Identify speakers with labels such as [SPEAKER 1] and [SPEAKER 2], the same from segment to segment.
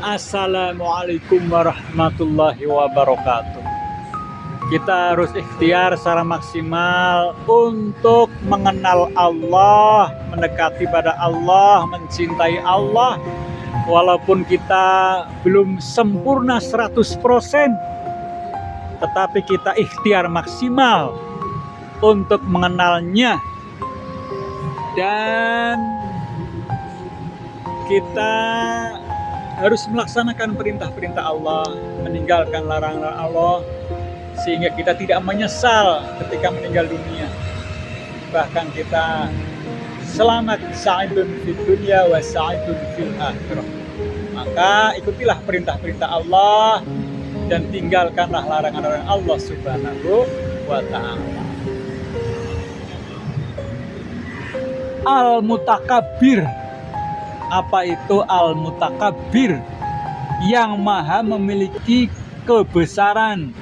[SPEAKER 1] Assalamualaikum warahmatullahi wabarakatuh. Kita harus ikhtiar secara maksimal untuk mengenal Allah, mendekati pada Allah, mencintai Allah. Walaupun kita belum sempurna 100%, tetapi kita ikhtiar maksimal untuk mengenalnya. Dan kita harus melaksanakan perintah-perintah Allah, meninggalkan larangan Allah, sehingga kita tidak menyesal ketika meninggal dunia. Bahkan kita selamat sa'idun fid dunya wa sa'idun fil akhirah. Maka ikutilah perintah-perintah Allah dan tinggalkanlah larangan-larangan Allah Subhanahu wa ta'ala. Al-Mutakabbir. Apa itu Al-Mutakabbir? Yang maha memiliki kebesaran.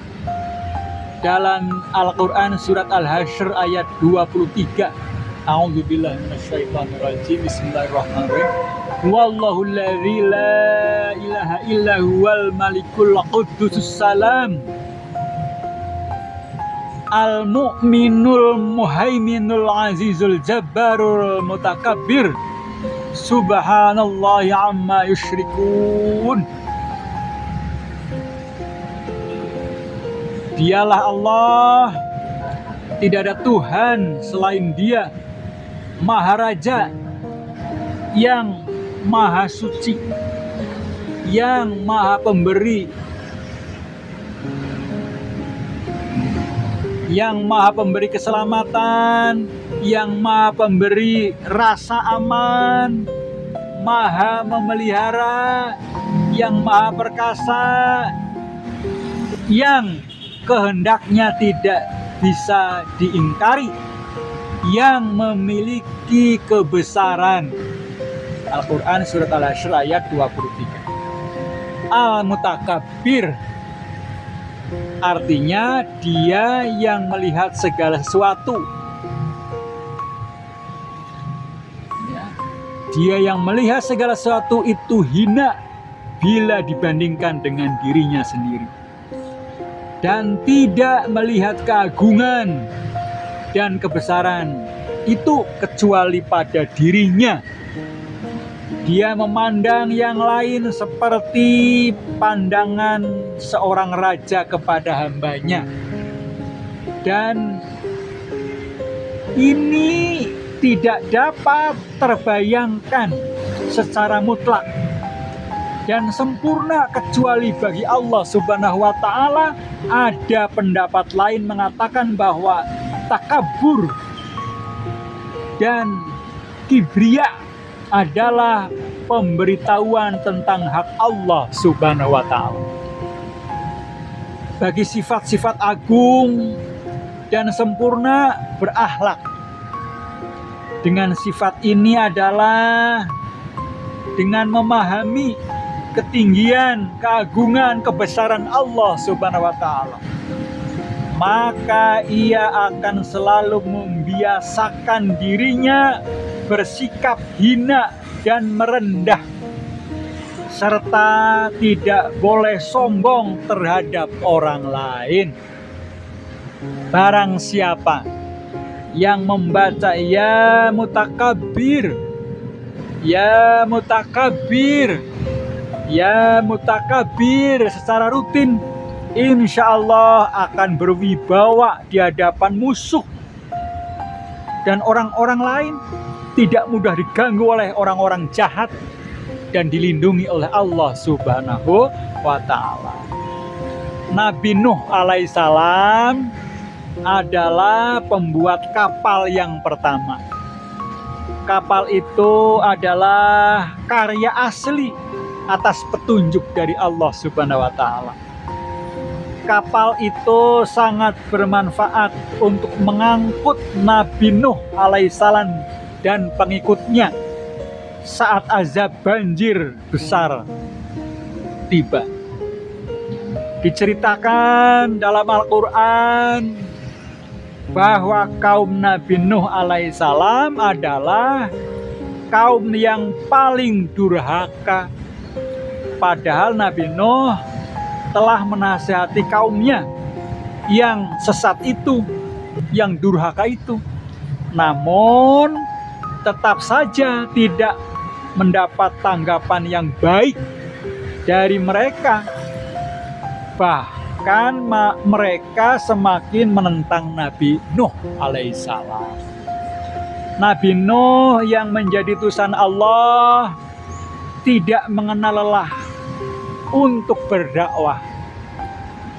[SPEAKER 1] Dalam Al-Quran surat Al-Hasyr ayat 23. A'udzubillahi minasyaitonirrajim. Bismillahirrahmanirrahim. Wallahu alladzi la ilaha illa huwal malikul quddusus salam. Al-mu'minul muhaiminul azizul jabbarul mutakabbir. Subhanallahi amma yusyrikun. Dialah Allah, tidak ada Tuhan selain Dia, Maharaja yang maha suci, yang maha pemberi, yang maha pemberi keselamatan, yang maha pemberi rasa aman, maha memelihara, yang maha perkasa, yang kehendaknya tidak bisa diingkari, yang memiliki kebesaran. Al-Quran surat Al-Hasyr ayat 23. Al-Mutakabbir artinya Dia yang melihat segala sesuatu. Dia yang melihat segala sesuatu itu hina bila dibandingkan dengan dirinya sendiri, dan tidak melihat keagungan dan kebesaran itu kecuali pada dirinya. Dia memandang yang lain seperti pandangan seorang raja kepada hambanya. Dan ini tidak dapat terbayangkan secara mutlak dan sempurna kecuali bagi Allah Subhanahu wa ta'ala. Ada pendapat lain mengatakan bahwa takabur dan kibriya adalah pemberitahuan tentang hak Allah Subhanahu wa ta'ala. Bagi sifat-sifat agung dan sempurna berakhlak dengan sifat ini adalah dengan memahami ketinggian, keagungan, kebesaran Allah Subhanahu wa ta'ala. Maka ia akan selalu membiasakan dirinya bersikap hina dan merendah, serta tidak boleh sombong terhadap orang lain. Barang siapa yang membaca ya mutakabbir, ya mutakabbir, ya mutakabbir secara rutin, insya Allah akan berwibawa di hadapan musuh, dan orang-orang lain tidak mudah diganggu oleh orang-orang jahat dan dilindungi oleh Allah Subhanahu wa ta'ala. Nabi Nuh alaihissalam adalah pembuat kapal yang pertama. Kapal itu adalah karya asli atas petunjuk dari Allah Subhanahu wa ta'ala. Kapal itu sangat bermanfaat untuk mengangkut Nabi Nuh alaihissalam dan pengikutnya saat azab banjir besar tiba. Diceritakan dalam Al-Quran bahwa kaum Nabi Nuh alaihissalam adalah kaum yang paling durhaka, Padahal Nabi Nuh telah menasihati kaumnya yang sesat itu, yang durhaka itu. Namun tetap saja tidak mendapat tanggapan yang baik dari mereka. Bahkan mereka semakin menentang Nabi Nuh alaihissalam. Nabi Nuh yang menjadi utusan Allah tidak mengenal lelah untuk berdakwah.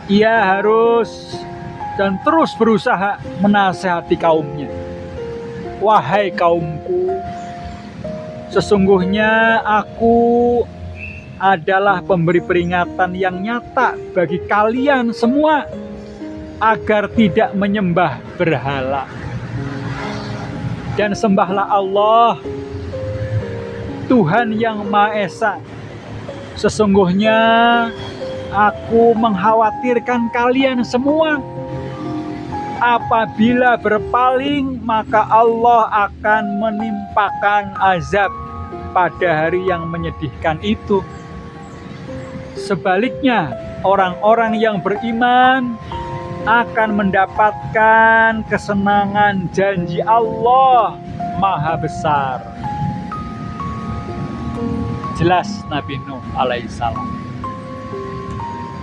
[SPEAKER 1] Ia harus dan terus berusaha menasihati kaumnya. Wahai kaumku, sesungguhnya aku adalah pemberi peringatan yang nyata bagi kalian semua agar tidak menyembah berhala. Dan sembahlah Allah, Tuhan yang Maha Esa. Sesungguhnya aku mengkhawatirkan kalian semua. Apabila berpaling, maka Allah akan menimpakan azab pada hari yang menyedihkan itu. Sebaliknya, orang-orang yang beriman akan mendapatkan kesenangan janji Allah Maha Besar. Jelas Nabi Nuh alaihissalam.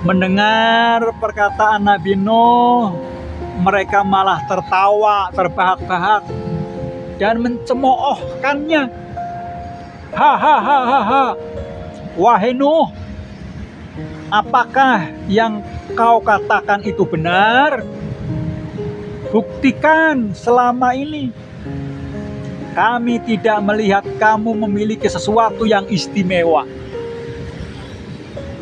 [SPEAKER 1] Mendengar perkataan Nabi Nuh, mereka malah tertawa terbahak-bahak dan mencemoohkannya. Hahaha, wahai Nuh, apakah yang kau katakan itu benar? Buktikan selama ini kami tidak melihat kamu memiliki sesuatu yang istimewa.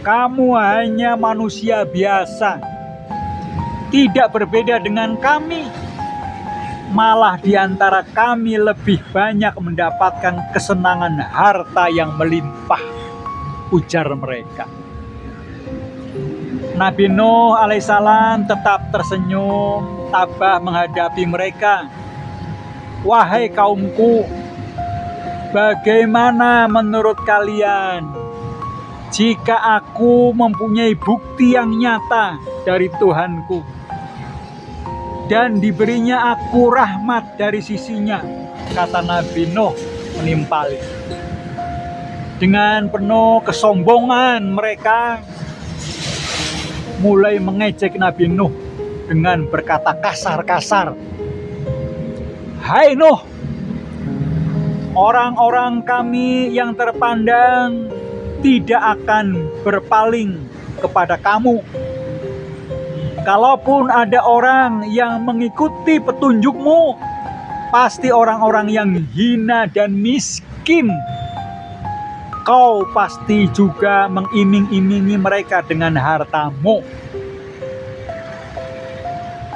[SPEAKER 1] Kamu hanya manusia biasa, tidak berbeda dengan kami. Malah di antara kami lebih banyak mendapatkan kesenangan harta yang melimpah, ujar mereka. Nabi Nuh alaihissalam tetap tersenyum, tabah menghadapi mereka. Wahai kaumku, bagaimana menurut kalian jika aku mempunyai bukti yang nyata dari Tuhanku dan diberinya aku rahmat dari sisinya, kata Nabi Nuh menimpali. Dengan penuh kesombongan mereka mulai mengejek Nabi Nuh dengan berkata kasar-kasar. Hai Nuh, orang-orang kami yang terpandang tidak akan berpaling kepada kamu. Kalaupun ada orang yang mengikuti petunjukmu, pasti orang-orang yang hina dan miskin. Kau pasti juga mengiming-imingi mereka dengan hartamu.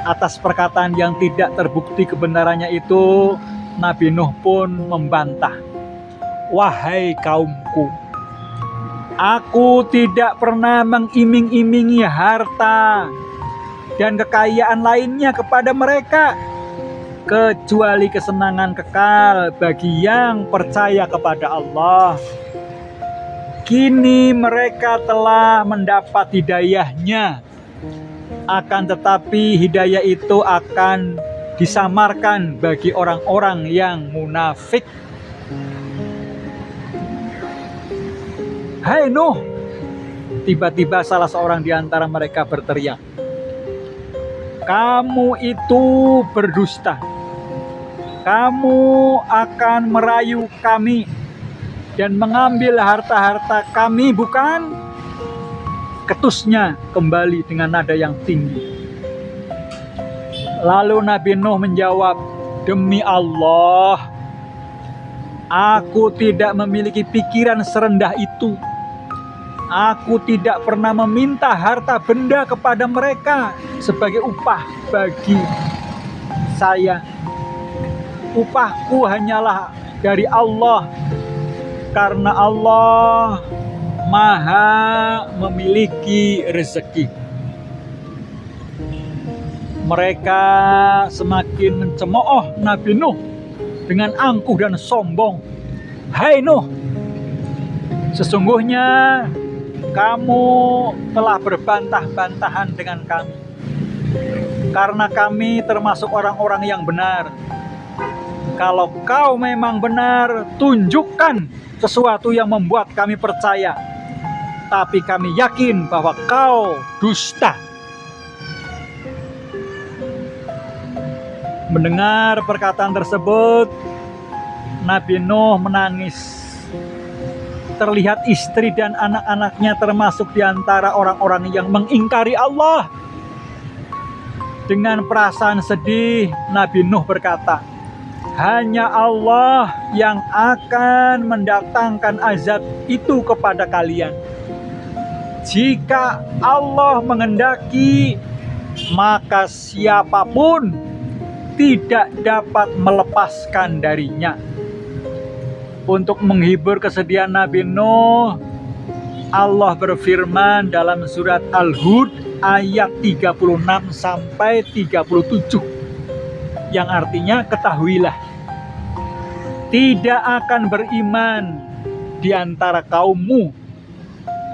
[SPEAKER 1] Atas perkataan yang tidak terbukti kebenarannya itu, Nabi Nuh pun membantah. Wahai kaumku, aku tidak pernah mengiming-imingi harta dan kekayaan lainnya kepada mereka, kecuali kesenangan kekal bagi yang percaya kepada Allah. Kini mereka telah mendapat hidayahnya, akan tetapi hidayah itu akan disamarkan bagi orang-orang yang munafik. Hai Nuh, tiba-tiba salah seorang di antara mereka berteriak, kamu itu berdusta. Kamu akan merayu kami dan mengambil harta-harta kami, bukan? Ketusnya kembali dengan nada yang tinggi. Lalu Nabi Nuh menjawab, demi Allah, aku tidak memiliki pikiran serendah itu. Aku tidak pernah meminta harta benda kepada mereka sebagai upah bagi saya. Upahku hanyalah dari Allah, karena Allah Maha memiliki rezeki. Mereka semakin mencemooh Nabi Nuh dengan angkuh dan sombong. Hai Nuh, sesungguhnya kamu telah berbantah-bantahan dengan kami, karena kami termasuk orang-orang yang benar. Kalau kau memang benar, tunjukkan sesuatu yang membuat kami percaya. Tapi kami yakin bahwa kau dusta. Mendengar perkataan tersebut, Nabi Nuh menangis. Terlihat istri dan anak-anaknya termasuk di antara orang-orang yang mengingkari Allah. Dengan perasaan sedih, Nabi Nuh berkata, hanya Allah yang akan mendatangkan azab itu kepada kalian. Jika Allah menghendaki, maka siapapun tidak dapat melepaskan darinya. Untuk menghibur kesedihan Nabi Nuh, Allah berfirman dalam surat Al-Hud ayat 36 sampai 37, yang artinya, ketahuilah, tidak akan beriman di antara kaummu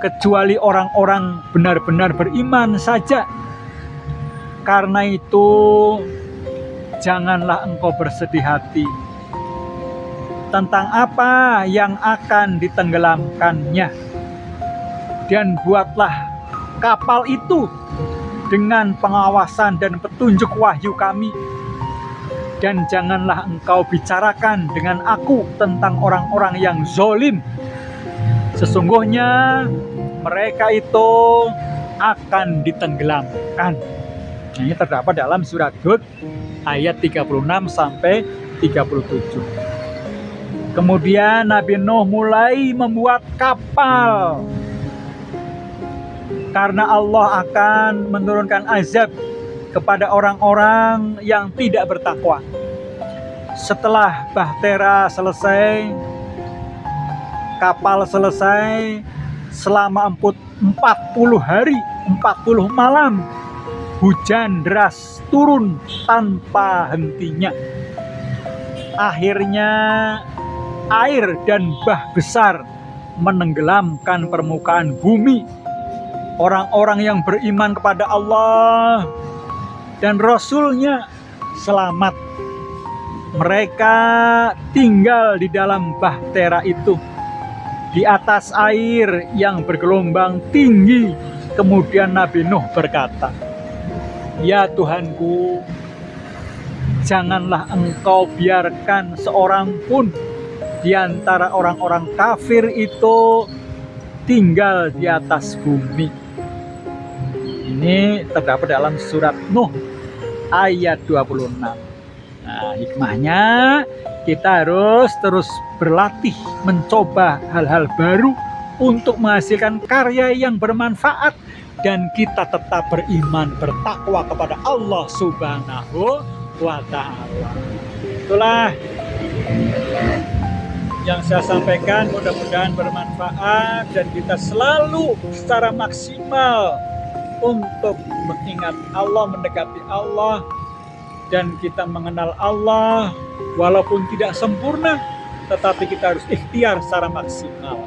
[SPEAKER 1] kecuali orang-orang benar-benar beriman saja. Karena itu, janganlah engkau bersedih hati tentang apa yang akan ditenggelamkannya, dan buatlah kapal itu dengan pengawasan dan petunjuk wahyu kami. Dan janganlah engkau bicarakan dengan aku tentang orang-orang yang zalim. Sesungguhnya mereka itu akan ditenggelamkan. Nah, ini terdapat dalam surat Hud ayat 36 sampai 37. Kemudian Nabi Nuh mulai membuat kapal, karena Allah akan menurunkan azab kepada orang-orang yang tidak bertakwa. Setelah bahtera selesai, kapal selesai, selama 40 hari, 40 malam, hujan deras turun tanpa hentinya. Akhirnya air dan bah besar menenggelamkan permukaan bumi. Orang-orang yang beriman kepada Allah dan Rasul-Nya selamat. Mereka tinggal di dalam bahtera itu, di atas air yang bergelombang tinggi. Kemudian Nabi Nuh berkata, ya Tuhanku, janganlah engkau biarkan seorang pun di antara orang-orang kafir itu tinggal di atas bumi. Ini terdapat dalam surat Nuh ayat 26. Nah, hikmahnya kita harus terus berlatih mencoba hal-hal baru untuk menghasilkan karya yang bermanfaat, dan kita tetap beriman bertakwa kepada Allah Subhanahu wa Ta'ala. Itulah yang saya sampaikan, mudah-mudahan bermanfaat dan kita selalu secara maksimal untuk mengingat Allah, mendekati Allah, dan kita mengenal Allah. Walaupun tidak sempurna, tetapi kita harus ikhtiar secara maksimal.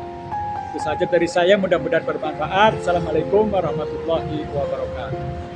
[SPEAKER 1] Itu saja dari saya, mudah-mudahan bermanfaat. Assalamualaikum warahmatullahi wabarakatuh.